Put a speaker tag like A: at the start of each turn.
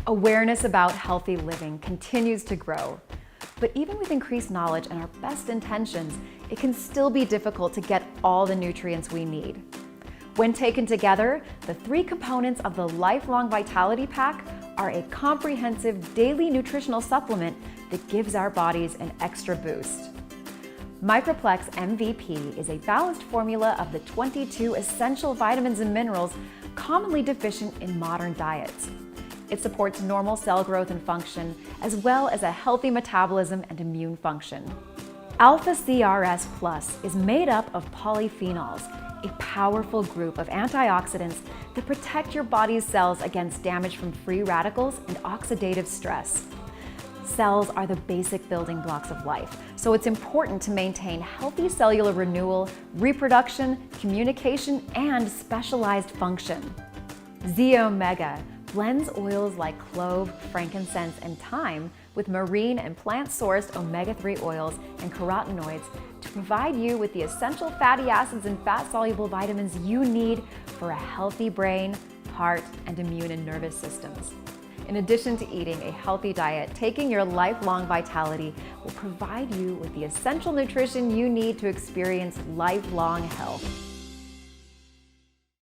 A: Awareness about healthy living continues to grow. But even with increased knowledge and our best intentions, it can still be difficult to get all the nutrients we need. When taken together, the 3 components of the Lifelong Vitality Pack are a comprehensive daily nutritional supplement that gives our bodies an extra boost. Microplex MVP is a balanced formula of the 22 essential vitamins and minerals commonly deficient in modern diets. It supports normal cell growth and function, as well as a healthy metabolism and immune function. Alpha CRS Plus is made up of polyphenols, a powerful group of antioxidants that protect your body's cells against damage from free radicals and oxidative stress. Cells are the basic building blocks of life, so it's important to maintain healthy cellular renewal, reproduction, communication, and specialized function. Z-Omega blends oils like clove, frankincense, and thyme with marine and plant-sourced omega-3 oils and carotenoids to provide you with the essential fatty acids and fat-soluble vitamins you need for a healthy brain, heart, and immune and nervous systems. In addition to eating a healthy diet, taking your lifelong vitality will provide you with the essential nutrition you need to experience lifelong health.